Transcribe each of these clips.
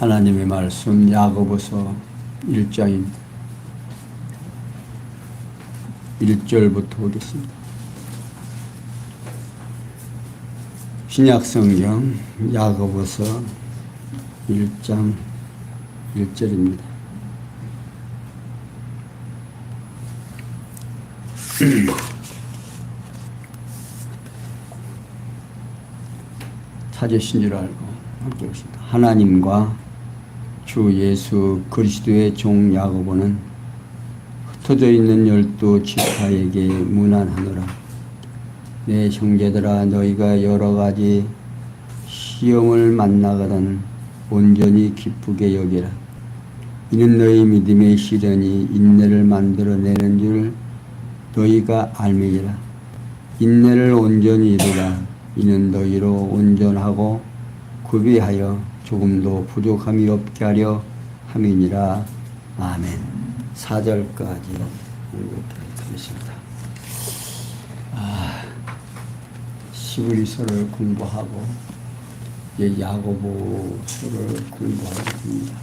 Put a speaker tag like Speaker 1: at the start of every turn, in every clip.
Speaker 1: 하나님의 말씀 야고보서 1장입니다. 1절부터 보겠습니다. 신약성경 야고보서 1장 1절입니다. 찾으신 줄 알고 함께 보십니다. 하나님과 주 예수 그리스도의 종 야고보는 흩어져 있는 12지파에게 문안하노라. 내 형제들아, 너희가 여러 가지 시험을 만나거든 온전히 기쁘게 여기라. 이는 너희 믿음의 시련이 인내를 만들어내는 줄 너희가 알미니라. 인내를 온전히 이루라. 이는 너희로 온전하고 구비하여 조금도 부족함이 없게 하려 함이니라. 아멘. 4절까지 읽겠습니다. 히브리서를 공부하고 이제 야고보서를 공부하고 있습니다.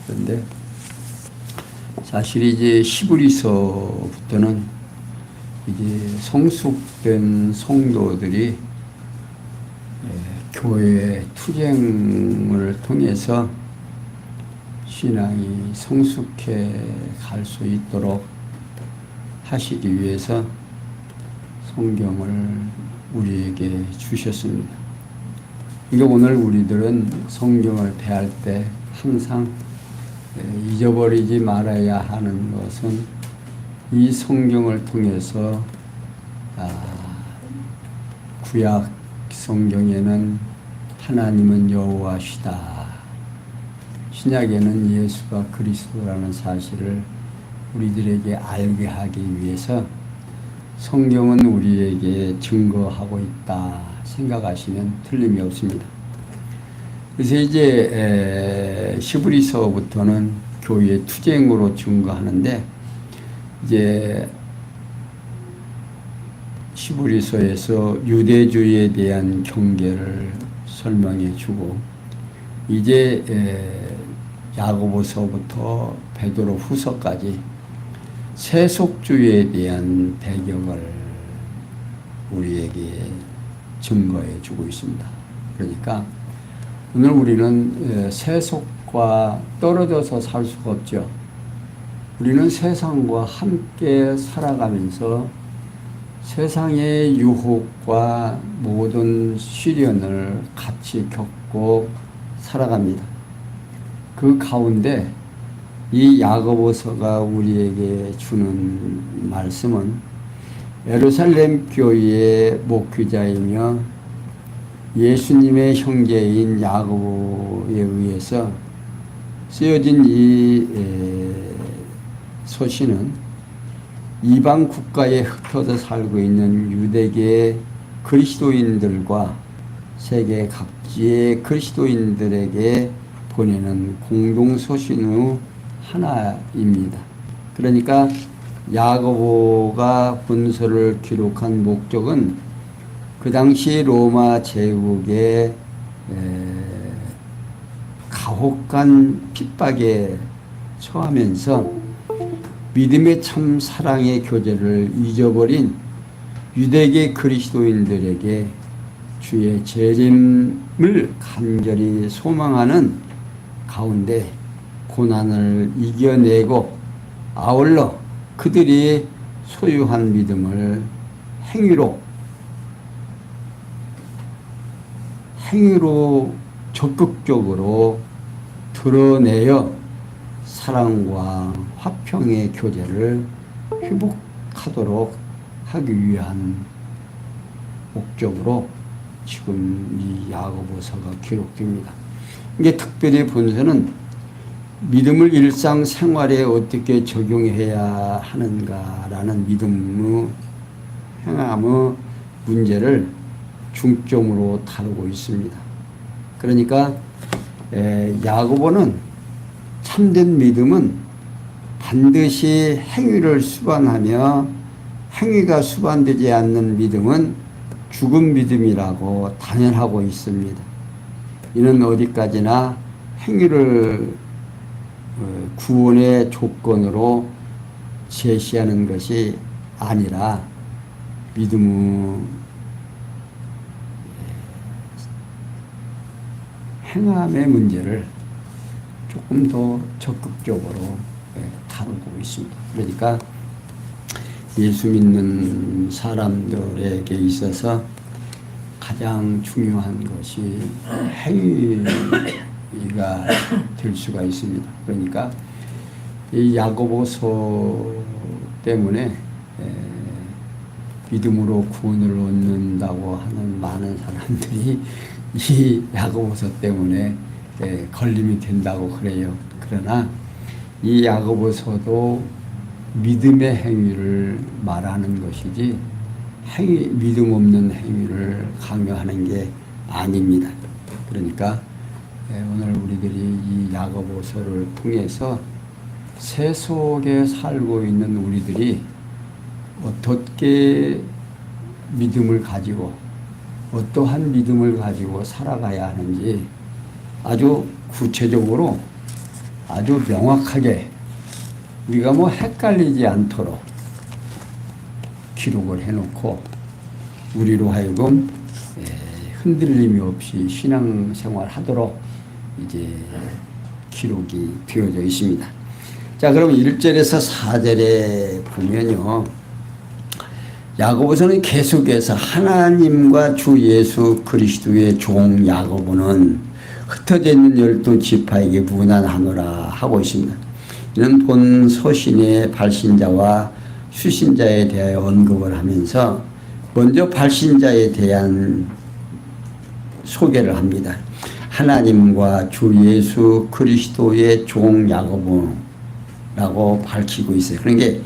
Speaker 1: 그런데 사실 이제 히브리서부터는 이제 성숙된 성도들이 교회 투쟁을 통해서 신앙이 성숙해 갈 수 있도록 하시기 위해서 성경을 우리에게 주셨습니다. 그러니까 오늘 우리들은 성경을 대할 때 항상 잊어버리지 말아야 하는 것은 이 성경을 통해서 구약 성경에는 하나님은 여호와시다, 신약에는 예수가 그리스도라는 사실을 우리들에게 알게 하기 위해서 성경은 우리에게 증거하고 있다 생각하시면 틀림이 없습니다. 그래서 이제 히브리서부터는 교회의 투쟁으로 증거하는데, 이제 히브리서에서 유대주의에 대한 경계를 설명해 주고, 이제 야고보서부터 베드로 후서까지 세속주의에 대한 배경을 우리에게 증거해 주고 있습니다. 그러니까 오늘 우리는 세속과 떨어져서 살 수가 없죠. 우리는 세상과 함께 살아가면서 세상의 유혹과 모든 시련을 같이 겪고 살아갑니다. 그 가운데 이 야고보서가 우리에게 주는 말씀은 예루살렘 교회의 목회자이며 예수님의 형제인 야고보에 의해서 쓰여진 이 서신은 이방 국가에 흩어져 살고 있는 유대계 그리스도인들과 세계 각지의 그리스도인들에게 보내는 공동 서신의 하나입니다. 그러니까 야고보가 문서를 기록한 목적은 그 당시 로마 제국의 가혹한 핍박에 처하면서 믿음의 참 사랑의 교제를 잊어버린 유대계 그리스도인들에게 주의 재림을 간절히 소망하는 가운데 고난을 이겨내고 아울러 그들이 소유한 믿음을 행위로 적극적으로 드러내어 사랑과 화평의 교제를 회복하도록 하기 위한 목적으로 지금 이 야고보서가 기록됩니다. 이게 특별히 본서는 믿음을 일상생활에 어떻게 적용해야 하는가라는 믿음의 행함의 문제를 중점으로 다루고 있습니다. 그러니까 야고보는 참된 믿음은 반드시 행위를 수반하며 행위가 수반되지 않는 믿음은 죽은 믿음이라고 단언하고 있습니다. 이는 어디까지나 행위를 구원의 조건으로 제시하는 것이 아니라 믿음의 행함의 문제를 조금 더 적극적으로 다루고 있습니다. 그러니까 예수 믿는 사람들에게 있어서 가장 중요한 것이 행위가 될 수가 있습니다. 그러니까 이 야고보서 때문에 믿음으로 구원을 얻는다고 하는 많은 사람들이 이 야고보서 때문에 걸림이 된다고 그래요. 그러나 이 야고보서도 믿음의 행위를 말하는 것이지 믿음 없는 행위를 강요하는 게 아닙니다. 그러니까 오늘 우리들이 이 야고보서를 통해서 세속에 살고 있는 우리들이 어떻게 믿음을 가지고 어떠한 믿음을 가지고 살아가야 하는지 아주 구체적으로 아주 명확하게 우리가 헷갈리지 않도록 기록을 해놓고 우리로 하여금 흔들림이 없이 신앙생활 하도록 이제 기록이 되어져 있습니다. 자, 그럼 1절에서 4절에 보면요. 야고보서는 계속해서 하나님과 주 예수 그리스도의 종 야고보는 흩어져 있는 12지파에게 무난하노라 하고 있습니다. 이는 본 서신의 발신자와 수신자에 대하여 언급을 하면서 먼저 발신자에 대한 소개를 합니다. 하나님과 주 예수 그리스도의 종 야고보라고 밝히고 있어요. 그러니까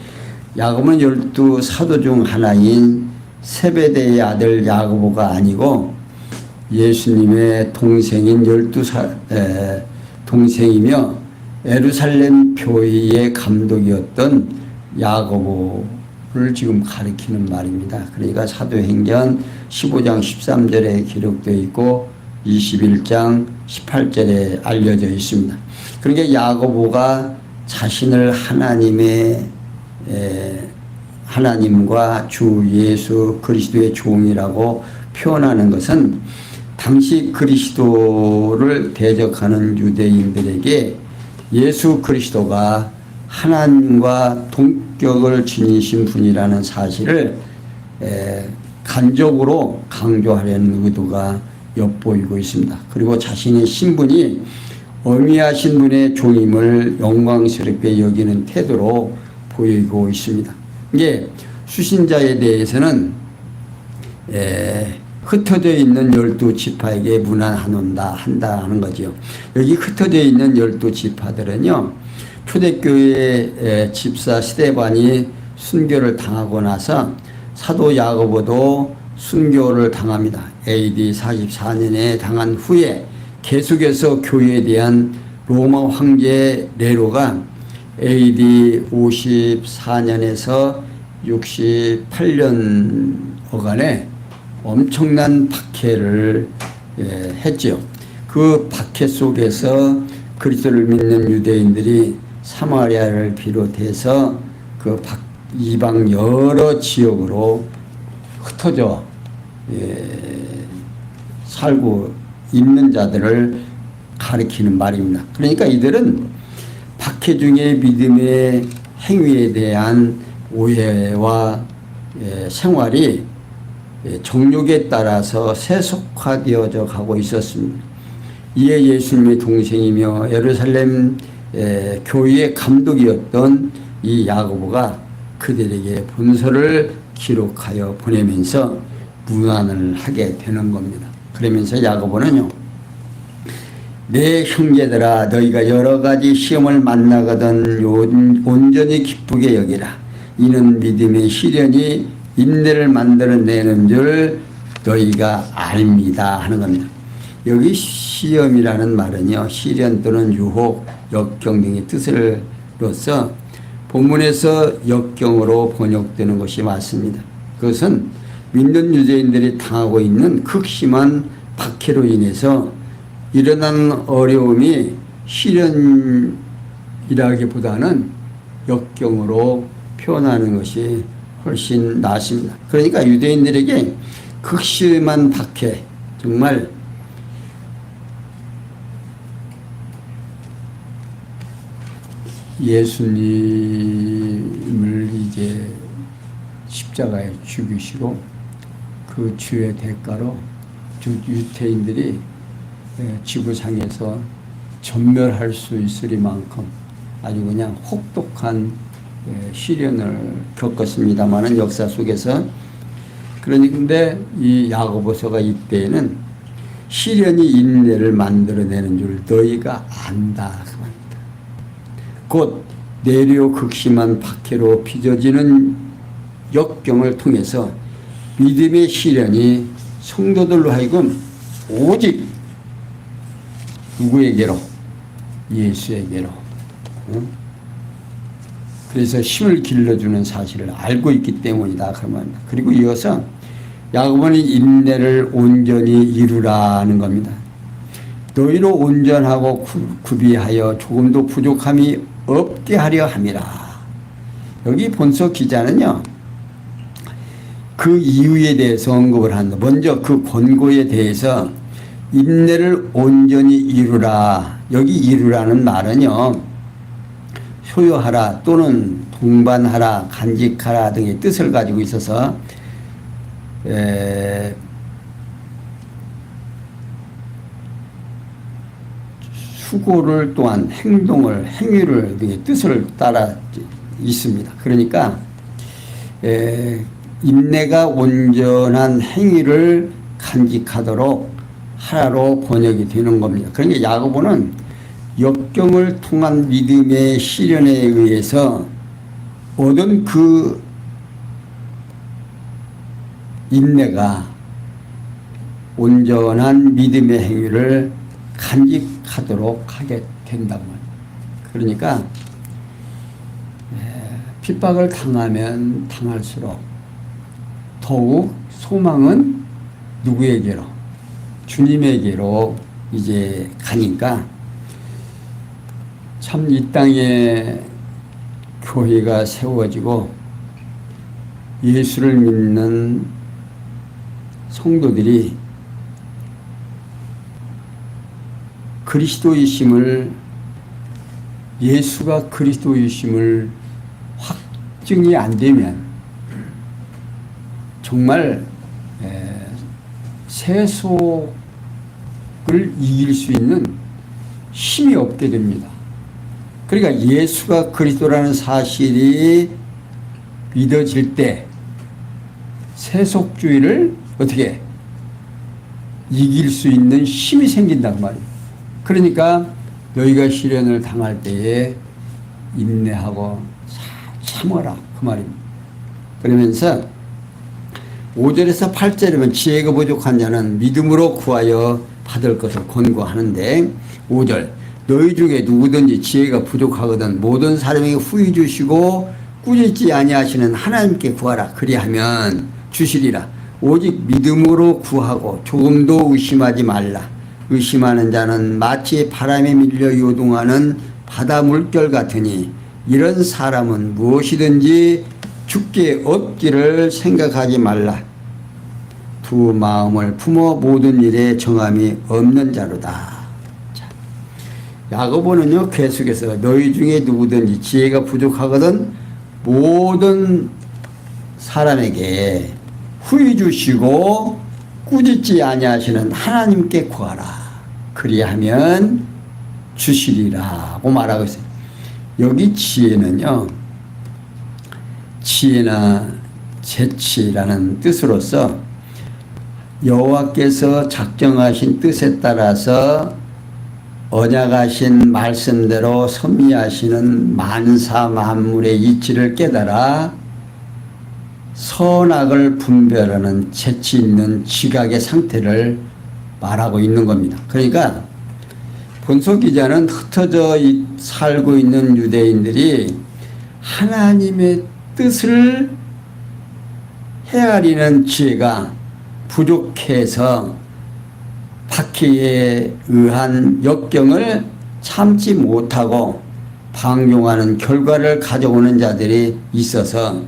Speaker 1: 야고보는 12 사도 중 하나인 세베대의 아들 야고보가 아니고 예수님의 동생인 12동생이며 예루살렘 교회의 감독이었던 야고보를 지금 가리키는 말입니다. 그러니까 사도행전 15장 13절에 기록되어 있고 21장 18절에 알려져 있습니다. 그러니까 야고보가 자신을 하나님과 주 예수 그리스도의 종이라고 표현하는 것은 당시 그리스도를 대적하는 유대인들에게 예수 그리스도가 하나님과 동격을 지니신 분이라는 사실을 간접으로 강조하려는 의도가 엿보이고 있습니다. 그리고 자신의 신분이 어미하신 분의 종임을 영광스럽게 여기는 태도로 보이고 있습니다. 이게 수신자에 대해서는 흩어져 있는 12지파에게 한다 하는 거죠. 여기 흩어져 있는 12지파들은요, 초대교회 집사 스데반이 순교를 당하고 나서 사도 야고보도 순교를 당합니다. AD 44년에 당한 후에 계속해서 교회에 대한 로마 황제 네로가 AD 54년에서 68년 어간에 엄청난 박해를 했지요. 그 박해 속에서 그리스도를 믿는 유대인들이 사마리아를 비롯해서 그 이방 여러 지역으로 흩어져 살고 있는 자들을 가리키는 말입니다. 그러니까 이들은 박해 중에 믿음의 행위에 대한 오해와 생활이 정욕에 따라서 세속화되어져 가고 있었습니다. 이에 예수님의 동생이며 예루살렘 교회의 감독이었던 이 야고보가 그들에게 본서를 기록하여 보내면서 문안을 하게 되는 겁니다. 그러면서 야고보는요, 내 형제들아, 너희가 여러 가지 시험을 만나거든 온전히 기쁘게 여기라. 이는 믿음의 시련이 인내를 만들어내는 줄 너희가 압니다 하는 겁니다. 여기 시험이라는 말은요, 시련 또는 유혹, 역경 등의 뜻으로서 본문에서 역경으로 번역되는 것이 맞습니다. 그것은 믿는 유대인들이 당하고 있는 극심한 박해로 인해서 일어나는 어려움이 시련이라기보다는 역경으로 표현하는 것이 훨씬 낫습니다. 그러니까 유대인들에게 극심한 박해, 정말 예수님을 이제 십자가에 죽이시고 그 주의 대가로 유태인들이 지구상에서 전멸할 수 있으리만큼 아주 그냥 혹독한 시련을 겪었습니다마는 역사 속에서. 그런데 이 야고보서가 이때에는 시련이 인내를 만들어내는 줄 너희가 안다 그 말입니다. 곧 내려 극심한 박해로 빚어지는 역경을 통해서 믿음의 시련이 성도들로 하여금 오직 누구에게로? 예수에게로. 그래서 힘을 길러주는 사실을 알고 있기 때문이다 그러면. 그리고 이어서 야고보는 인내를 온전히 이루라는 겁니다. 너희로 온전하고 구비하여 조금도 부족함이 없게 하려 함이라. 여기 본서 기자는요, 그 이유에 대해서 언급을 한다. 먼저 그 권고에 대해서 인내를 온전히 이루라. 여기 이루라는 말은요, 소유하라 또는 동반하라, 간직하라 등의 뜻을 가지고 있어서 수고를 또한 행동을, 행위를 등의 뜻을 따라 있습니다. 그러니까 인내가 온전한 행위를 간직하도록 하라로 번역이 되는 겁니다. 그러니까 야고보는 역경을 통한 믿음의 시련에 의해서 얻은 그 인내가 온전한 믿음의 행위를 간직하도록 하게 된다고 합니다. 그러니까 핍박을 당하면 당할수록 더욱 소망은 누구에게로? 주님에게로 이제 가니까 참 이 땅에 교회가 세워지고 예수를 믿는 성도들이 그리스도이심을, 예수가 그리스도이심을 확증이 안 되면 정말 세속을 이길 수 있는 힘이 없게 됩니다. 그러니까 예수가 그리스도라는 사실이 믿어질 때 세속주의를 어떻게 이길 수 있는 힘이 생긴단 말이에요. 그러니까 너희가 시련을 당할 때에 인내하고 참아라 그 말입니다. 그러면서 5절에서 8절이면 지혜가 부족한 자는 믿음으로 구하여 받을 것을 권고하는데 5절 너희 중에 누구든지 지혜가 부족하거든 모든 사람에게 후히 주시고 꾸짖지 아니하시는 하나님께 구하라. 그리하면 주시리라. 오직 믿음으로 구하고 조금도 의심하지 말라. 의심하는 자는 마치 바람에 밀려 요동하는 바다 물결 같으니 이런 사람은 무엇이든지 죽게 얻기를 생각하지 말라. 두 마음을 품어 모든 일에 정함이 없는 자로다. 야고보는요 계속해서 너희 중에 누구든지 지혜가 부족하거든 모든 사람에게 후히 주시고 꾸짖지 아니하시는 하나님께 구하라. 그리하면 주시리라고 말하고 있어요. 여기 지혜는요 지혜나 재치라는 뜻으로서 여호와께서 작정하신 뜻에 따라서 언약하신 말씀대로 섭리하시는 만사 만물의 이치를 깨달아 선악을 분별하는 재치 있는 지각의 상태를 말하고 있는 겁니다. 그러니까 본서 기자는 흩어져 살고 있는 유대인들이 하나님의 뜻을 헤아리는 지혜가 부족해서 박해에 의한 역경을 참지 못하고 방종하는 결과를 가져오는 자들이 있어서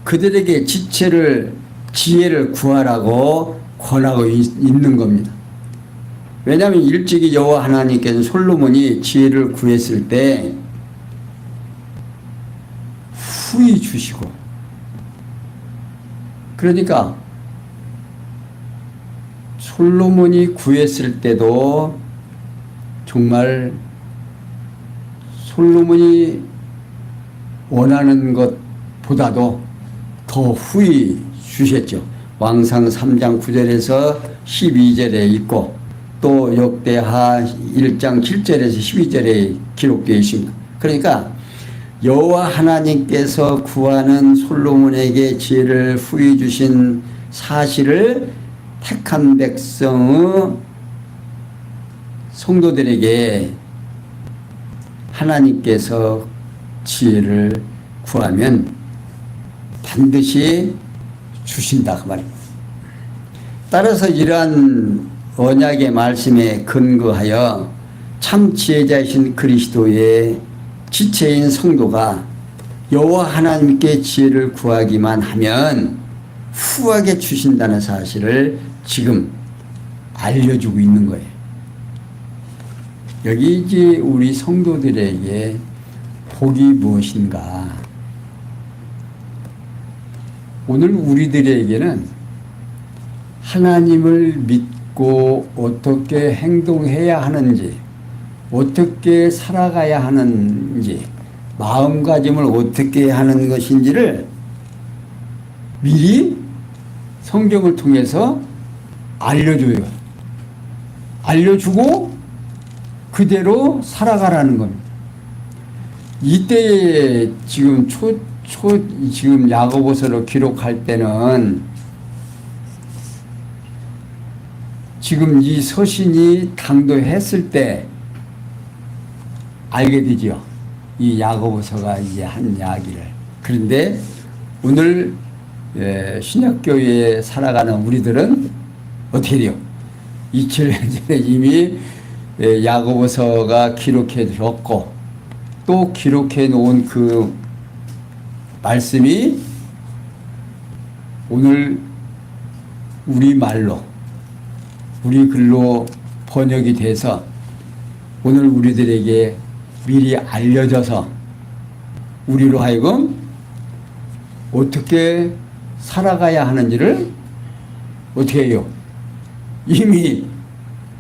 Speaker 1: 그들에게 지혜를 구하라고 권하고 있는 겁니다. 왜냐하면 일찍이 여호와 하나님께서는 솔로몬이 지혜를 구했을 때 후히 주시고, 그러니까 솔로몬이 구했을 때도 정말 솔로몬이 원하는 것보다도 더 후히 주셨죠. 왕상 3장 9절에서 12절에 있고 또 역대하 1장 7절에서 12절에 기록되어 있습니다. 그러니까 여호와 하나님께서 구하는 솔로몬에게 지혜를 후히 주신 사실을 택한 백성의 성도들에게 하나님께서 지혜를 구하면 반드시 주신다 그 말입니다. 따라서 이러한 언약의 말씀에 근거하여 참 지혜자이신 그리스도의 지체인 성도가 여호와 하나님께 지혜를 구하기만 하면 후하게 주신다는 사실을 지금 알려주고 있는 거예요. 여기 이제 우리 성도들에게 복이 무엇인가? 오늘 우리들에게는 하나님을 믿고 어떻게 행동해야 하는지, 어떻게 살아가야 하는지, 마음가짐을 어떻게 하는 것인지를 미리 성경을 통해서 알려줘요. 알려주고 그대로 살아가라는 겁니다. 이때에 지금 지금 야고보서로 기록할 때는 지금 이 서신이 당도했을 때 알게 되죠. 이 야고보서가 이제 한 이야기를. 그런데 오늘 신약교회에 살아가는 우리들은 어떻게 돼요? 2000년 전에 이미 야고보서가 기록해 줬고 또 기록해 놓은 그 말씀이 오늘 우리 말로 우리 글로 번역이 돼서 오늘 우리들에게 미리 알려져서 우리로 하여금 어떻게 살아가야 하는지를 어떻게 해요? 이미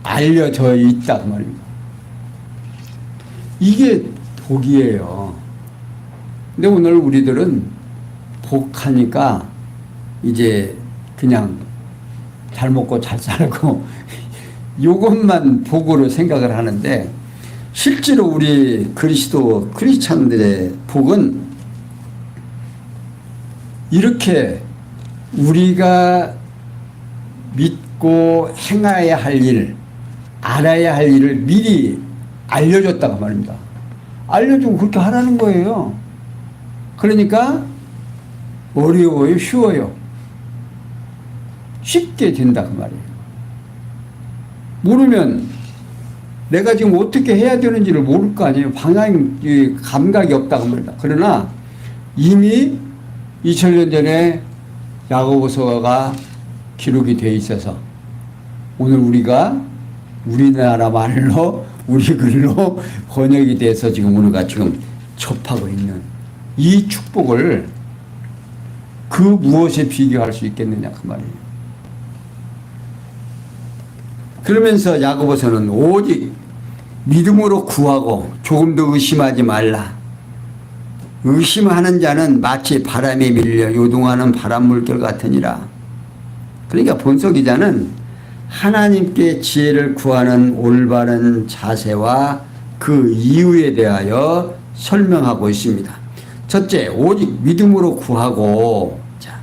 Speaker 1: 알려져 있다 그 말입니다. 이게 복이에요. 근데 오늘 우리들은 복하니까 이제 그냥 잘 먹고 잘 살고 이것만 복으로 생각을 하는데 실제로 우리 크리스찬들의 복은 이렇게 우리가 믿고 행해야 할 일, 알아야 할 일을 미리 알려줬다고 말입니다. 알려주고 그렇게 하라는 거예요. 그러니까 어려워요, 쉬워요. 쉽게 된다 그 말이에요. 모르면 내가 지금 어떻게 해야 되는지를 모를 거 아니에요. 방향 감각이 없다고 말입니다. 그러나 이미 2000년 전에 야고보서가 기록이 되어 있어서 오늘 우리가 우리나라 말로 우리 글로 번역이 돼서 지금 우리가 지금 접하고 있는 이 축복을 그 무엇에 비교할 수 있겠느냐 그 말이에요. 그러면서 야고보서는 오직 믿음으로 구하고 조금도 의심하지 말라. 의심하는 자는 마치 바람에 밀려 요동하는 바람 물결 같으니라. 그러니까 본서 기자는 하나님께 지혜를 구하는 올바른 자세와 그 이유에 대하여 설명하고 있습니다. 첫째, 오직 믿음으로 구하고. 자,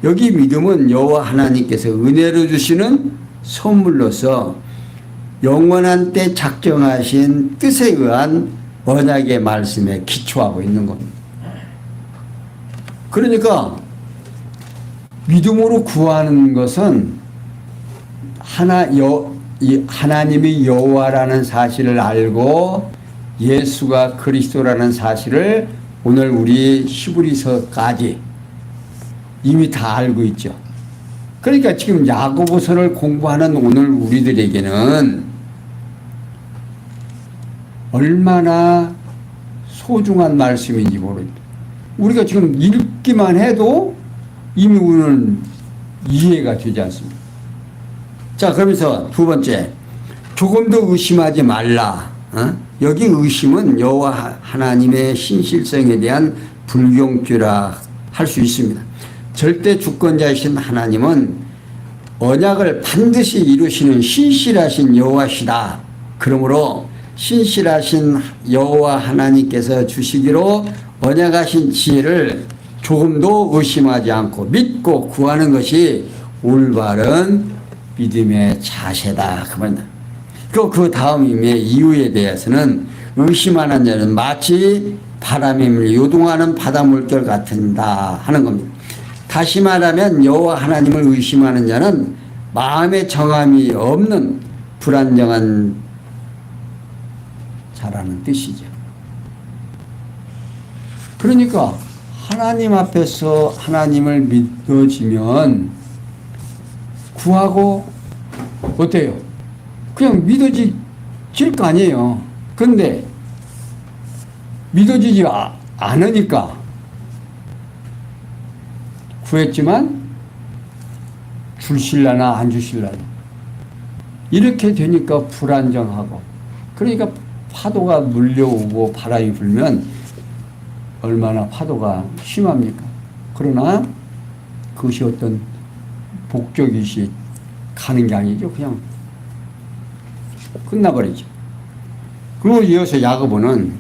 Speaker 1: 여기 믿음은 여호와 하나님께서 은혜로 주시는 선물로서 영원한 때 작정하신 뜻에 의한 언약의 말씀에 기초하고 있는 겁니다. 그러니까 믿음으로 구하는 것은 이 하나님이 여호와라는 사실을 알고 예수가 그리스도라는 사실을 오늘 우리 히브리서까지 이미 다 알고 있죠. 그러니까 지금 야고보서를 공부하는 오늘 우리들에게는 얼마나 소중한 말씀인지 모릅니다. 우리가 지금 읽기만 해도 이미 우리는 이해가 되지 않습니다. 자, 그러면서 두 번째, 조금도 의심하지 말라. 여기 의심은 여호와 하나님의 신실성에 대한 불경죄라 할 수 있습니다. 절대 주권자이신 하나님은 언약을 반드시 이루시는 신실하신 여호와시다. 그러므로 신실하신 여호와 하나님께서 주시기로 언약하신 지혜를 조금도 의심하지 않고 믿고 구하는 것이 올바른 믿음의 자세다. 그 다음에 이유에 대해서는 의심하는 자는 마치 바람에 밀려 요동하는 바다 물결 같은다 하는 겁니다. 다시 말하면 여호와 하나님을 의심하는 자는 마음의 정함이 없는 불안정한 자라는 뜻이죠. 그러니까 하나님 앞에서 하나님을 믿어지면 구하고 어때요? 그냥 믿어질 거 아니에요. 근데 믿어지지 않으니까 구했지만 주실라나 안 주실라나 이렇게 되니까 불안정하고, 그러니까 파도가 물려오고 바람이 불면 얼마나 파도가 심합니까? 그러나 그것이 어떤 복적이시 가는 게 아니죠. 그냥 끝나버리죠. 그리고 이어서 야고보는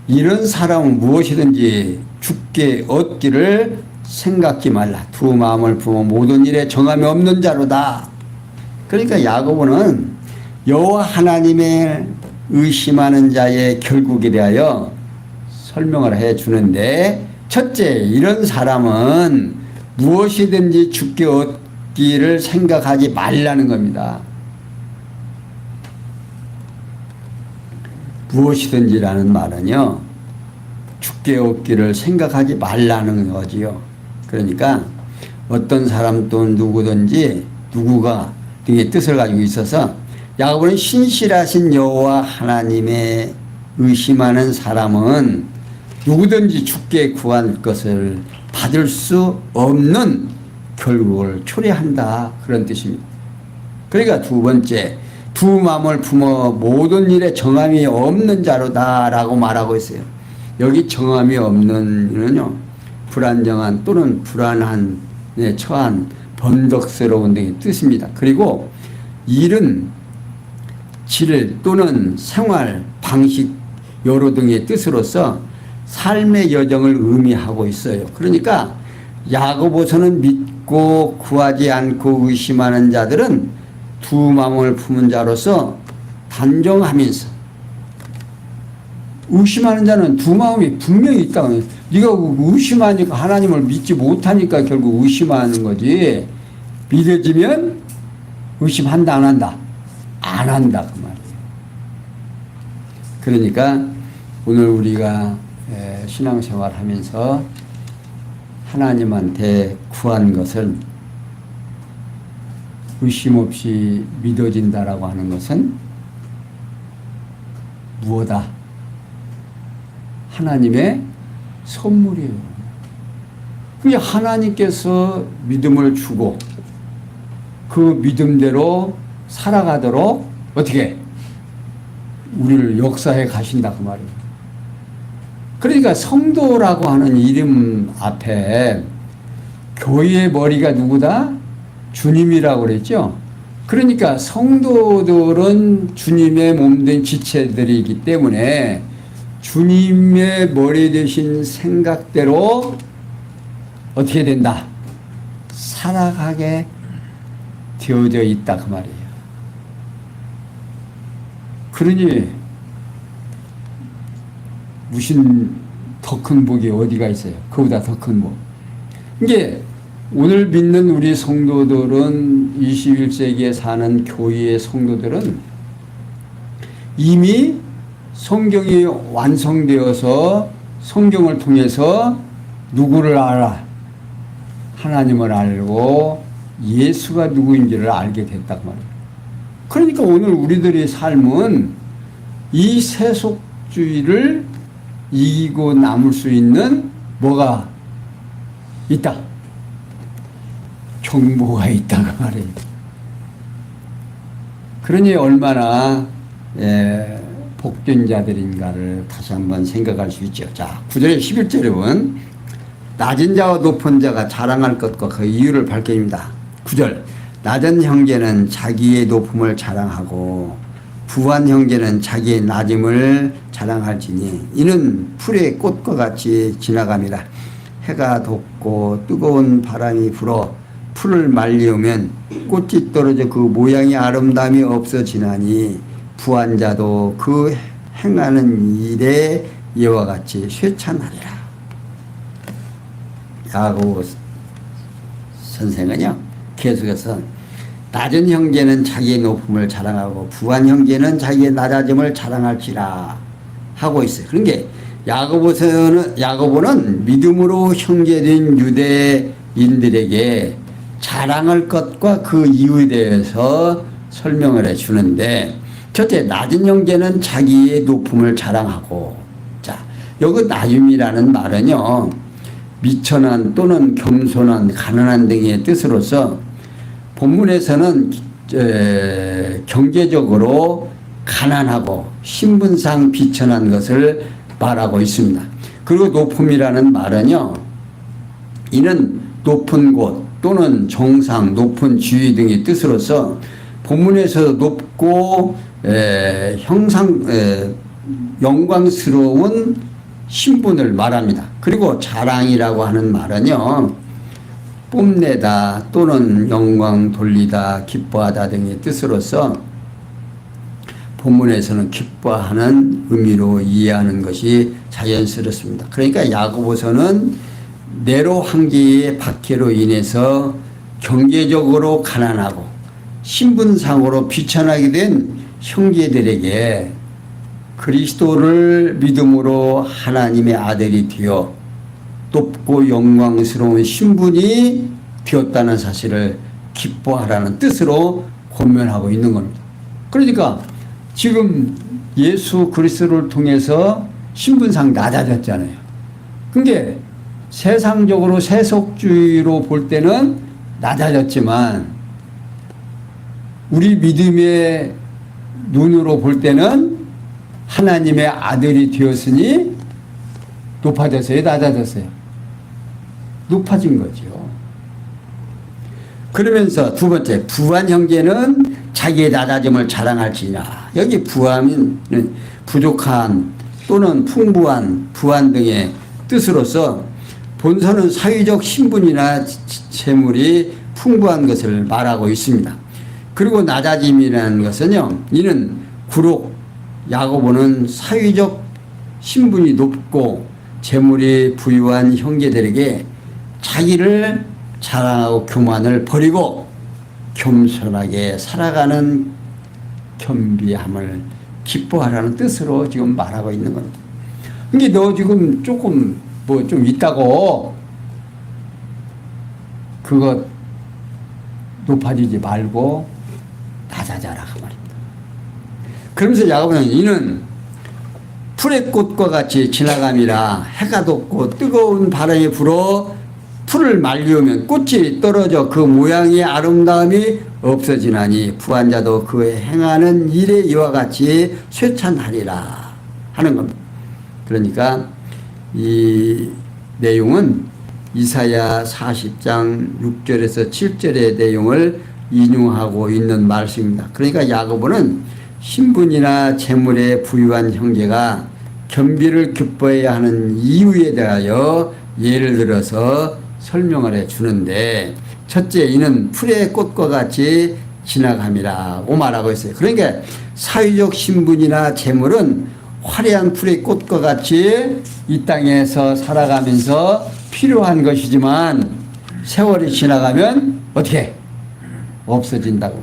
Speaker 1: 이런 사람은 무엇이든지 죽게 얻기를 생각지 말라. 두 마음을 품어 모든 일에 정함이 없는 자로다. 그러니까 야고보는 여호와 하나님의 의심하는 자의 결국에 대하여 설명을 해 주는데, 첫째, 이런 사람은 무엇이든지 죽게 얻기를 생각하지 말라는 겁니다. 무엇이든지라는 말은요, 죽게 얻기를 생각하지 말라는 거지요. 그러니까 어떤 사람 또 누구든지 누구가 등의 뜻을 가지고 있어서 야고보는 신실하신 여호와 하나님의 의심하는 사람은 누구든지 죽게 구한 것을 받을 수 없는 결국을 초래한다, 그런 뜻입니다. 그러니까 두 번째, 두 마음을 품어 모든 일에 정함이 없는 자로다 라고 말하고 있어요. 여기 정함이 없는 이는요, 불안정한 또는 불안한 처한 번덕스러운 등의 뜻입니다. 그리고 일은 질 또는 생활 방식 여러 등의 뜻으로서 삶의 여정을 의미하고 있어요. 그러니까 야고보서는 믿고 구하지 않고 의심하는 자들은 두 마음을 품은 자로서 단정하면서, 의심하는 자는 두 마음이 분명히 있다. 네가 의심하니까 하나님을 믿지 못하니까 결국 의심하는 거지. 믿어지면 의심한다 안 한다? 안 한다, 그 말이에요. 그러니까 오늘 우리가 신앙생활 하면서 하나님한테 구한 것을 의심 없이 믿어진다라고 하는 것은 무엇이다? 하나님의 선물이에요. 그게 하나님께서 믿음을 주고 그 믿음대로 살아가도록 어떻게 우리를 역사해 가신다, 그 말이에요. 그러니까 성도라고 하는 이름 앞에 교회의 머리가 누구다? 주님이라고 그랬죠. 그러니까 성도들은 주님의 몸된 지체들이기 때문에 주님의 머리 되신 생각대로 어떻게 된다? 살아가게 되어져 있다, 그 말이에요. 그러니 무슨 더 큰 복이 어디가 있어요? 그보다 더 큰 복. 이게 오늘 믿는 우리 성도들은 21세기에 사는 교회의 성도들은 이미 성경이 완성되어서 성경을 통해서 누구를 알아? 하나님을 알고 예수가 누구인지를 알게 됐단 말이에요. 그러니까 오늘 우리들의 삶은 이 세속주의를 이기고 남을 수 있는 뭐가 있다? 정보가 있다고 말해요. 그러니 얼마나 복된 자들인가를 다시 한번 생각할 수 있죠. 자, 9절에 11절에 보면 낮은 자와 높은 자가 자랑할 것과 그 이유를 밝힙니다. 9절 낮은 형제는 자기의 높음을 자랑하고 부한 형제는 자기의 낮음을 자랑할지니 이는 풀의 꽃과 같이 지나갑니다. 해가 돋고 뜨거운 바람이 불어 풀을 말리우면 꽃이 떨어져 그 모양의 아름다움이 없어지나니 부한 자도 그 행하는 일에 이와 같이 쇠찬하리라. 야고보 선생은요 계속해서 낮은 형제는 자기의 높음을 자랑하고 부한 형제는 자기의 낮아짐을 자랑할지라 하고 있어요. 그러니까 야고보는 믿음으로 형제된 유대인들에게 자랑할 것과 그 이유에 대해서 설명을 해 주는데, 첫째, 낮은 형제는 자기의 높음을 자랑하고, 자, 여기 낮음이라는 말은요, 미천한 또는 겸손한, 가난한 등의 뜻으로서 본문에서는 경제적으로 가난하고 신분상 비천한 것을 말하고 있습니다. 그리고 높음이라는 말은요, 이는 높은 곳 또는 정상, 높은 지위 등의 뜻으로서 본문에서 높고 영광스러운 신분을 말합니다. 그리고 자랑이라고 하는 말은요, 뽐내다 또는 영광 돌리다, 기뻐하다 등의 뜻으로서 본문에서는 기뻐하는 의미로 이해하는 것이 자연스럽습니다. 그러니까 야고보서는 네로 황제의 박해로 인해서 경제적으로 가난하고 신분상으로 비천하게 된 형제들에게 그리스도를 믿음으로 하나님의 아들이 되어 높고 영광스러운 신분이 되었다는 사실을 기뻐하라는 뜻으로 권면하고 있는 겁니다. 그러니까 지금 예수 그리스도를 통해서 신분상 낮아졌잖아요. 그게 세상적으로 세속주의로 볼 때는 낮아졌지만 우리 믿음의 눈으로 볼 때는 하나님의 아들이 되었으니 높아졌어요, 낮아졌어요? 높아진 거죠. 그러면서 두 번째, 부한 형제는 자기의 낮아짐을 자랑할지니라. 여기 부함은 부족한 또는 풍부한, 부한 등의 뜻으로서 본서는 사회적 신분이나 재물이 풍부한 것을 말하고 있습니다. 그리고 낮아짐이라는 것은요, 이는 구록 야고보는 사회적 신분이 높고 재물이 부유한 형제들에게 자기를 자랑하고 교만을 버리고 겸손하게 살아가는 겸비함을 기뻐하라는 뜻으로 지금 말하고 있는 겁니다. 근데 너 지금 조금 뭐 좀 있다고 그거 높아지지 말고 낮아져라 그 말입니다. 그러면서 야고보는 이는 풀의 꽃과 같이 지나감이라 해가 돋고 뜨거운 바람이 불어 풀을 말리우면 꽃이 떨어져 그 모양의 아름다움이 없어지나니 부한 자도 그 행하는 일에 이와 같이 쇠찬하리라 하는 겁니다. 그러니까 이 내용은 이사야 40장 6절에서 7절의 내용을 인용하고 있는 말씀입니다. 그러니까 야고보는 신분이나 재물에 부유한 형제가 겸비를 기뻐해야 하는 이유에 대하여 예를 들어서 설명을 해 주는데, 첫째, 이는 풀의 꽃과 같이 지나감이라고 말하고 있어요. 그러니까 사회적 신분이나 재물은 화려한 풀의 꽃과 같이 이 땅에서 살아가면서 필요한 것이지만 세월이 지나가면 어떻게 없어진다고.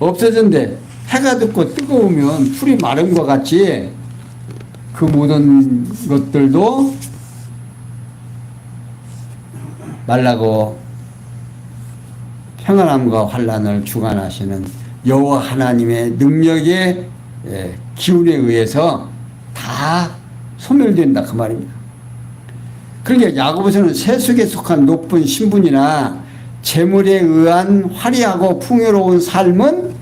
Speaker 1: 없어진대. 해가 돋고 뜨거우면 풀이 마른 것 같이 그 모든 것들도 말라고 평안함과 환란을 주관하시는 여호와 하나님의 능력의 기운에 의해서 다 소멸된다 그 말입니다. 그러니까 야고보서는 세속에 속한 높은 신분이나 재물에 의한 화려하고 풍요로운 삶은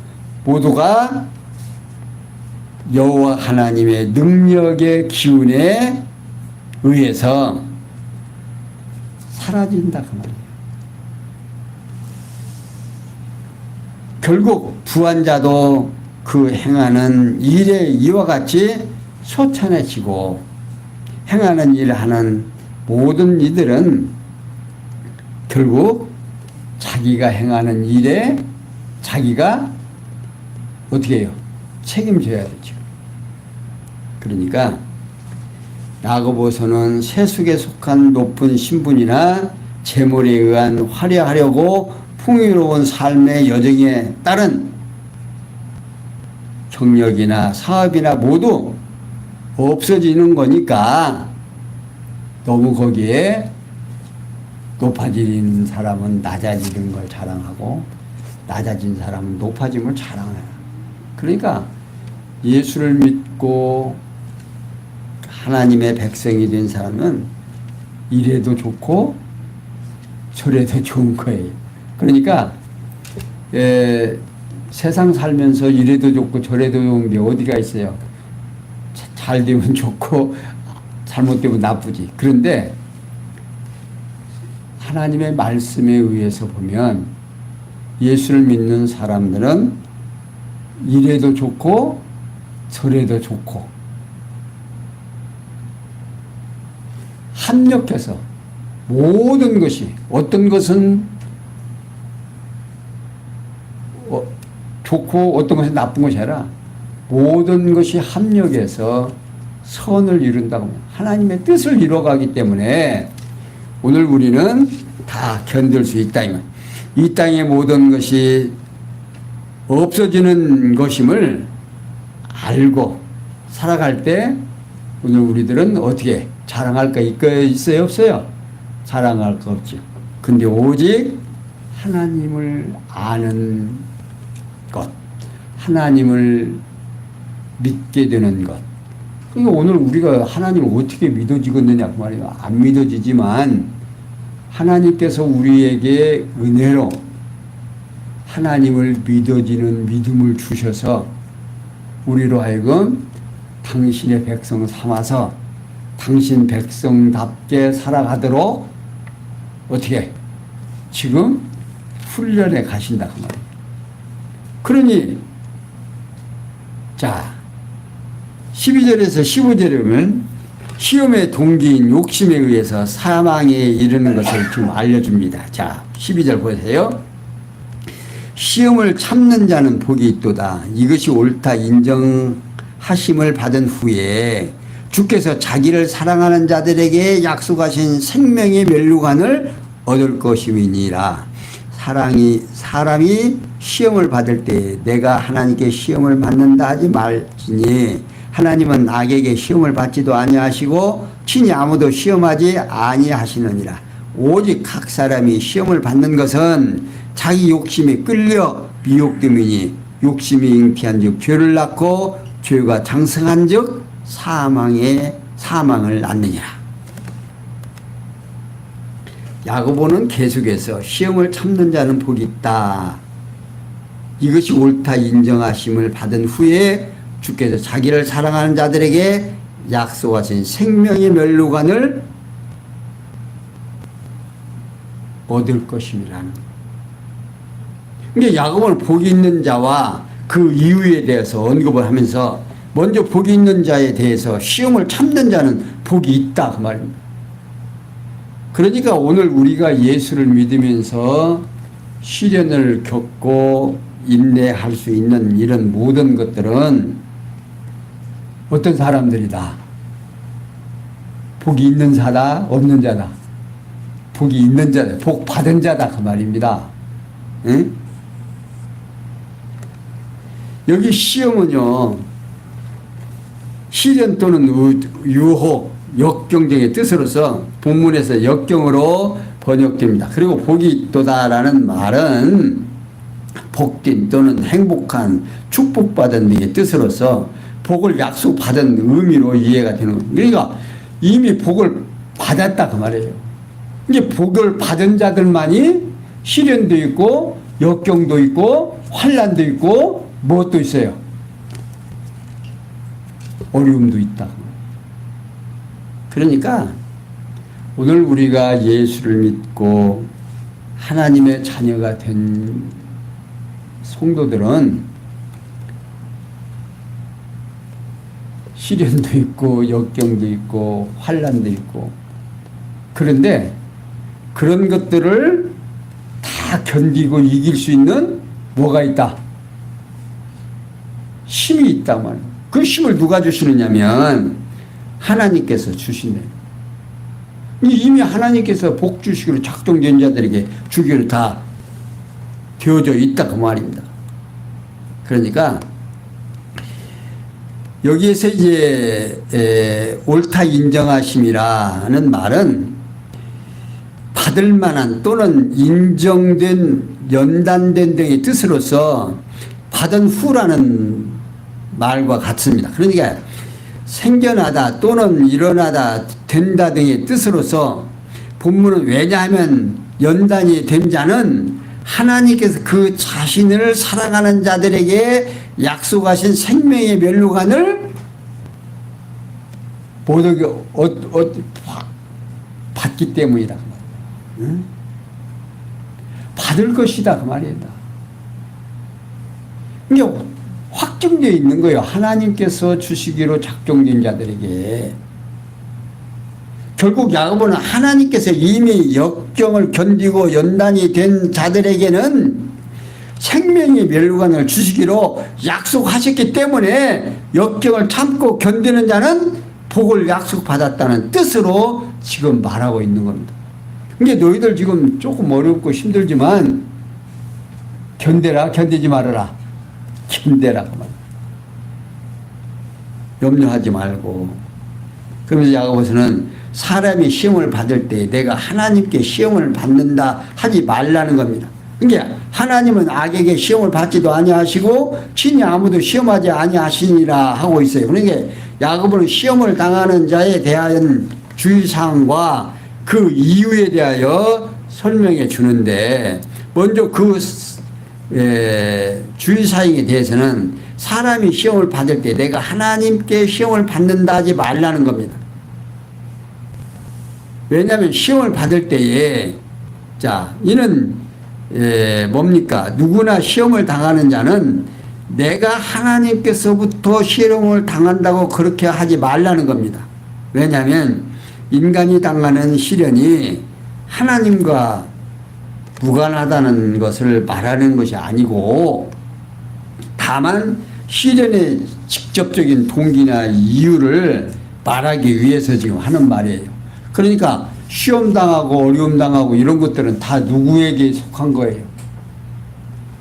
Speaker 1: 모두가 여호와 하나님의 능력의 기운에 의해서 사라진다 그 말이에요. 결국 부한자도 그 행하는 일에 이와 같이 소천해지고 행하는 일을 하는 모든 이들은 결국 자기가 행하는 일에 자기가 어떻게 해요? 책임져야 되죠. 그러니까 야고보서는 세속에 속한 높은 신분이나 재물에 의한 화려하려고 풍요로운 삶의 여정에 따른 경력이나 사업이나 모두 없어지는 거니까 너무 거기에 높아지는 사람은 낮아지는 걸 자랑하고 낮아진 사람은 높아짐을 자랑해요. 그러니까 예수를 믿고 하나님의 백성이 된 사람은 이래도 좋고 저래도 좋은 거예요. 그러니까 세상 살면서 이래도 좋고 저래도 좋은 게 어디가 있어요. 잘 되면 좋고 잘못되면 나쁘지. 그런데 하나님의 말씀에 의해서 보면 예수를 믿는 사람들은 이래도 좋고 저래도 좋고 합력해서 모든 것이 어떤 것은 좋고 어떤 것은 나쁜 것이 아니라 모든 것이 합력해서 선을 이룬다고 하나님의 뜻을 이뤄가기 때문에 오늘 우리는 다 견딜 수 있다. 이 땅의 모든 것이 없어지는 것임을 알고 살아갈 때 오늘 우리들은 어떻게 자랑할 거 있어요? 없어요? 자랑할 거 없죠. 근데 오직 하나님을 아는 것, 하나님을 믿게 되는 것. 그러니까 오늘 우리가 하나님을 어떻게 믿어지겠느냐 그 말이에요. 안 믿어지지만 하나님께서 우리에게 은혜로 하나님을 믿어지는 믿음을 주셔서 우리로 하여금 당신의 백성 삼아서 당신 백성답게 살아가도록 어떻게 지금 훈련에 가신다 그 말이에요. 그러니 자 12절에서 15절에 보면 시험의 동기인 욕심에 의해서 사망에 이르는 것을 좀 알려줍니다. 자 12절 보세요. 시험을 참는 자는 복이 있도다. 이것이 옳다 인정하심을 받은 후에 주께서 자기를 사랑하는 자들에게 약속하신 생명의 면류관을 얻을 것임이니라. 사람이 시험을 받을 때 내가 하나님께 시험을 받는다 하지 말지니 하나님은 악에게 시험을 받지도 아니하시고 친히 아무도 시험하지 아니하시느니라. 오직 각 사람이 시험을 받는 것은 자기 욕심에 끌려 미혹됨이니 욕심이 잉태한즉 죄를 낳고 죄가 장성한즉 사망을 낳느니라. 야고보는 계속해서 시험을 참는 자는 복이 있다. 이것이 옳다 인정하심을 받은 후에 주께서 자기를 사랑하는 자들에게 약속하신 생명의 면류관을 얻을 것임이라는. 그러니까 야고보는 복이 있는 자와 그 이유에 대해서 언급을 하면서 먼저 복이 있는 자에 대해서 시험을 참는 자는 복이 있다 그 말입니다. 그러니까 오늘 우리가 예수를 믿으면서 시련을 겪고 인내할 수 있는 이런 모든 것들은 어떤 사람들이다? 복이 있는 자다? 없는 자다? 복이 있는 자다, 복 받은 자다 그 말입니다. 응? 여기 시험은요, 시련 또는 유혹, 역경 등의 뜻으로서 본문에서 역경으로 번역됩니다. 그리고 복이 있도다라는 말은 복된 또는 행복한, 축복받은 등의 뜻으로서 복을 약속받은 의미로 이해가 되는 겁니다. 그러니까 이미 복을 받았다 그 말이에요. 이게 복을 받은 자들만이 시련도 있고 역경도 있고 환난도 있고 무엇도 있어요? 어려움도 있다. 그러니까 오늘 우리가 예수를 믿고 하나님의 자녀가 된 성도들은 시련도 있고 역경도 있고 환난도 있고, 그런데 그런 것들을 다 견디고 이길 수 있는 뭐가 있다? 힘이 있다 말이에요. 그 힘을 누가 주시느냐면 하나님께서 주시네요. 이미 하나님께서 복 주시기로 작정된 자들에게 주기로 다 되어져 있다 그 말입니다. 그러니까 여기에서 이제 옳다 인정하심이라는 말은 받을 만한 또는 인정된, 연단된 등의 뜻으로서 받은 후라는 말과 같습니다. 그러니까 생겨나다 또는 일어나다 된다 등의 뜻으로서 본문은, 왜냐하면 연단이 된 자는 하나님께서 그 자신을 사랑하는 자들에게 약속하신 생명의 멸류관을 모두에게 받기 때문이다. 응? 받을 것이다 그 말이다. 이게 확정되어 있는 거예요. 하나님께서 주시기로 작정된 자들에게. 결국 야고보는 하나님께서 이미 역경을 견디고 연단이 된 자들에게는 생명의 멸류관을 주시기로 약속하셨기 때문에 역경을 참고 견디는 자는 복을 약속받았다는 뜻으로 지금 말하고 있는 겁니다. 그러니까 너희들 지금 조금 어렵고 힘들지만 견뎌라, 견디지 말아라. 견뎌라. 염려하지 말고. 그러면서 야고보서는 사람이 시험을 받을 때 내가 하나님께 시험을 받는다 하지 말라는 겁니다. 그러니까 하나님은 악에게 시험을 받지도 아니하시고 친히 아무도 시험하지 아니하시니라 하고 있어요. 그러니까 야고보는 시험을 당하는 자에 대한 주의사항과 그 이유에 대하여 설명해 주는데, 먼저 그 주의사항에 대해서는 사람이 시험을 받을 때 내가 하나님께 시험을 받는다 하지 말라는 겁니다. 왜냐하면 시험을 받을 때에, 자, 이는 뭡니까? 누구나 시험을 당하는 자는 내가 하나님께서부터 시험을 당한다고 그렇게 하지 말라는 겁니다. 왜냐하면 인간이 당하는 시련이 하나님과 무관하다는 것을 말하는 것이 아니고, 다만 시련의 직접적인 동기나 이유를 말하기 위해서 지금 하는 말이에요. 그러니까 시험 당하고 어려움 당하고 이런 것들은 다 누구에게 속한 거예요?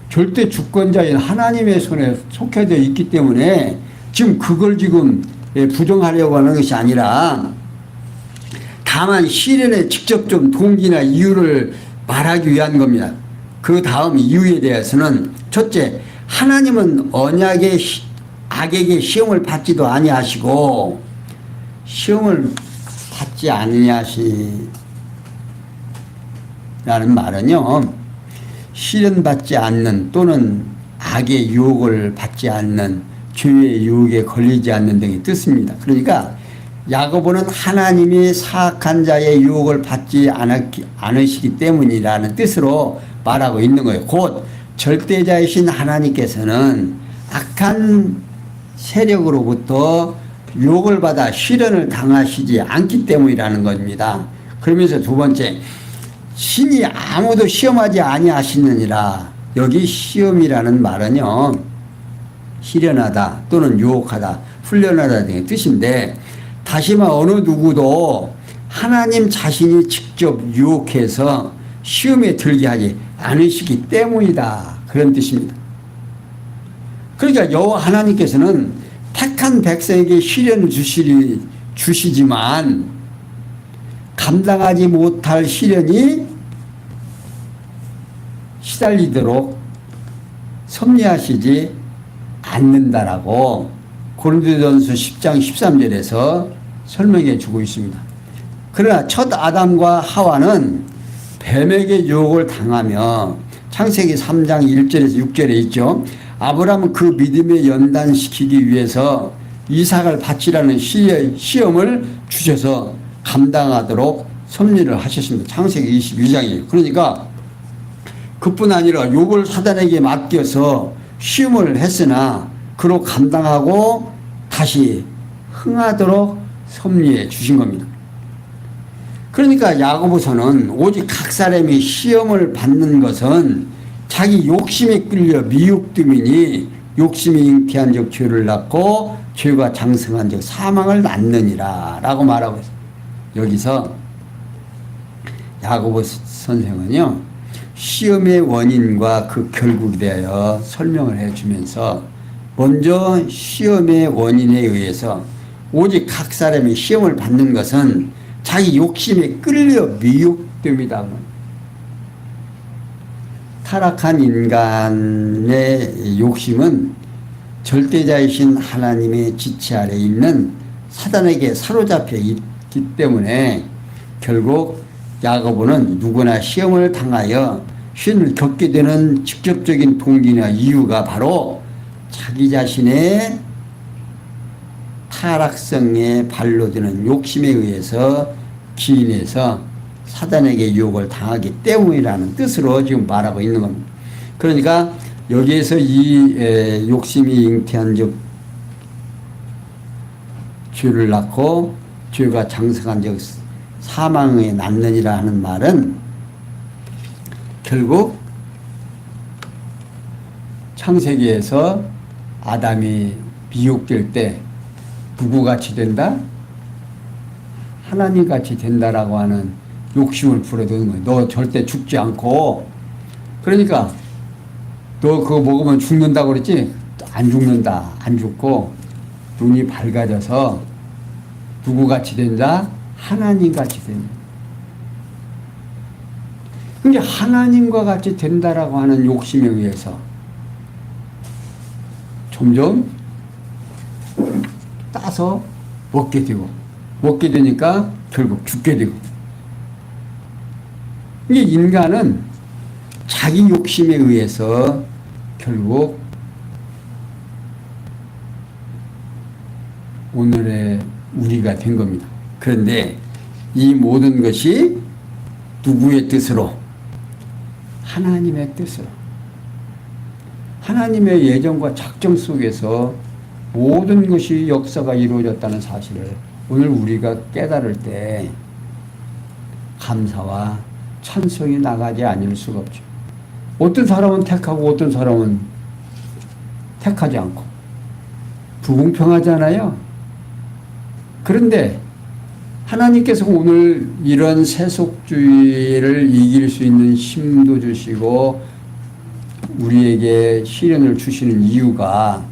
Speaker 1: 절대 주권자인 하나님의 손에 속해져 있기 때문에 지금 그걸 지금 부정하려고 하는 것이 아니라, 다만 시련의 직접적 동기나 이유를 말하기 위한 겁니다. 그 다음 이유에 대해서는, 첫째, 하나님은 언약의 악에게 시험을 받지도 아니하시고, 시험을 받지 아니하시라는 말은요, 시련받지 않는 또는 악의 유혹을 받지 않는, 죄의 유혹에 걸리지 않는 등의 뜻입니다. 그러니까 야고보는 하나님이 사악한 자의 유혹을 받지 않으시기 때문이라는 뜻으로 말하고 있는 거예요. 곧 절대자이신 하나님께서는 악한 세력으로부터 유혹을 받아 시련을 당하시지 않기 때문이라는 겁니다. 그러면서 두 번째, 신이 아무도 시험하지 아니하시느니라. 여기 시험이라는 말은요, 시련하다 또는 유혹하다, 훈련하다 등의 뜻인데, 다시마 어느 누구도 하나님 자신이 직접 유혹해서 시험에 들게 하지 않으시기 때문이다. 그런 뜻입니다. 그러니까 여호와 하나님께서는 택한 백성에게 시련을 주시지만 감당하지 못할 시련이 시달리도록 섭리하시지 않는다라고 고린도전서 10장 13절에서 설명해 주고 있습니다. 그러나 첫 아담과 하와는 뱀에게 유혹을 당하며 창세기 3장 1절에서 6절에 있죠. 아브라함은 그 믿음에 연단시키기 위해서 이삭을 바치라는 시험을 주셔서 감당하도록 섭리를 하셨습니다. 창세기 22장이에요. 그러니까 그뿐 아니라 욥을 사단에게 맡겨서 시험을 했으나 그로 감당하고 다시 흥하도록 섭리해 주신 겁니다. 그러니까 야고보서는 오직 각 사람이 시험을 받는 것은 자기 욕심에 끌려 미혹됨이니 욕심이 잉태한 적 죄를 낳고 죄가 장성한 적 사망을 낳느니라 라고 말하고 있어요. 여기서 야고보 선생은요, 시험의 원인과 그 결국에 대하여 설명을 해주면서 먼저 시험의 원인에 의해서 오직 각 사람이 시험을 받는 것은 자기 욕심에 끌려 미혹됩니다. 타락한 인간의 욕심은 절대자이신 하나님의 지체 아래 있는 사단에게 사로잡혀 있기 때문에 결국 야고보는 누구나 시험을 당하여 시험을 겪게 되는 직접적인 동기나 이유가 바로 자기 자신의 타락성에 발로 드는 욕심에 의해서 기인해서 사단에게 유혹을 당하기 때문이라는 뜻으로 지금 말하고 있는 겁니다. 그러니까 여기에서 이 욕심이 잉태한 적 죄를 낳고 죄가 장성한 적 사망에 낳느니라 하는 말은 결국 창세기에서 아담이 미혹될 때 누구같이 된다? 하나님같이 된다라고 하는 욕심을 불어넣는 거예요. 너 절대 죽지 않고, 그러니까 너 그거 먹으면 죽는다고 그랬지? 안 죽는다. 안 죽고 눈이 밝아져서 누구같이 된다? 하나님같이 된다. 근데 하나님과 같이 된다라고 하는 욕심에 의해서 점점 따서 먹게 되니까 결국 죽게 되고. 이게 인간은 자기 욕심에 의해서 결국 오늘의 우리가 된 겁니다. 그런데 이 모든 것이 누구의 뜻으로? 하나님의 뜻으로. 하나님의 예정과 작정 속에서 모든 것이 역사가 이루어졌다는 사실을 오늘 우리가 깨달을 때 감사와 찬송이 나가지 않을 수가 없죠. 어떤 사람은 택하고 어떤 사람은 택하지 않고 불공평하잖아요. 그런데 하나님께서 오늘 이런 세속주의를 이길 수 있는 힘도 주시고 우리에게 시련을 주시는 이유가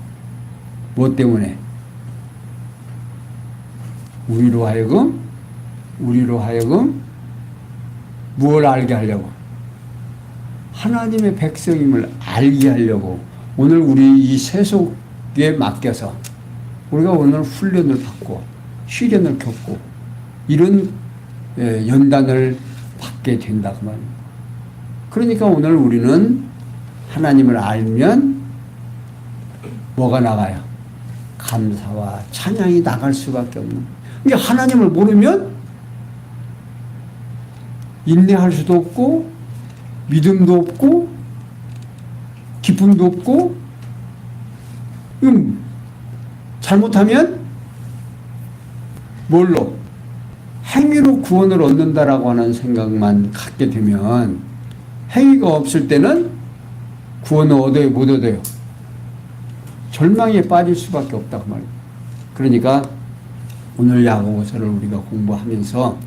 Speaker 1: 무엇 때문에? 우리로 하여금 무엇을 알게 하려고? 하나님의 백성임을 알게 하려고 오늘 우리 이 세속에 맡겨서 우리가 오늘 훈련을 받고 시련을 겪고 이런 연단을 받게 된다 그 말입니다. 그러니까 오늘 우리는 하나님을 알면 뭐가 나가요? 감사와 찬양이 나갈 수밖에 없는. 그러니까 하나님을 모르면 인내할 수도 없고 믿음도 없고 기쁨도 없고 잘못하면 뭘로? 행위로 구원을 얻는다라고 하는 생각만 갖게 되면 행위가 없을 때는 구원을 얻어요, 못 얻어요? 절망에 빠질 수밖에 없다고 말이에요. 그러니까 오늘 야고보서를 우리가 공부하면서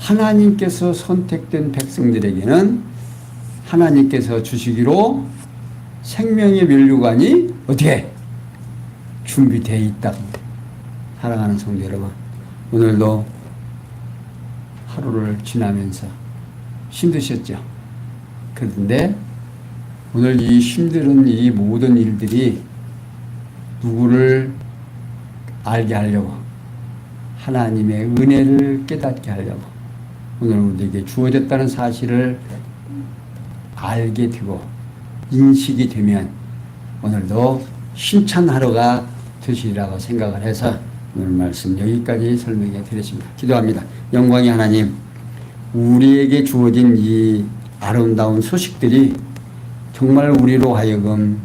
Speaker 1: 하나님께서 선택된 백성들에게는 하나님께서 주시기로 생명의 면류관이 어떻게 준비되어 있다. 사랑하는 성도 여러분, 오늘도 하루를 지나면서 힘드셨죠? 그런데 오늘 이 힘든 이 모든 일들이 누구를 알게 하려고, 하나님의 은혜를 깨닫게 하려고 오늘 우리에게 주어졌다는 사실을 알게 되고 인식이 되면 오늘도 힘찬 하루가 되시리라고 생각을 해서 오늘 말씀 여기까지 설명해 드렸습니다. 기도합니다. 영광의 하나님, 우리에게 주어진 이 아름다운 소식들이 정말 우리로 하여금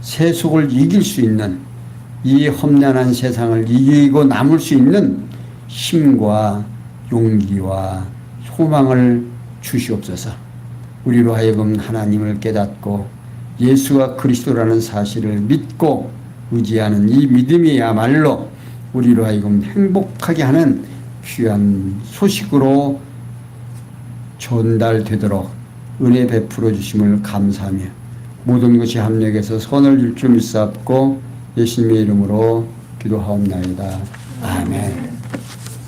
Speaker 1: 세속을 이길 수 있는, 이 험난한 세상을 이기고 남을 수 있는 힘과 용기와 소망을 주시옵소서. 우리로 하여금 하나님을 깨닫고 예수가 그리스도라는 사실을 믿고 의지하는 이 믿음이야말로 우리로 하여금 행복하게 하는 귀한 소식으로 전달되도록 은혜 베풀어 주심을 감사하며 모든 것이 합력해서 선을 줄 줄 믿사옵고 예수님의 이름으로 기도하옵나이다. 아멘.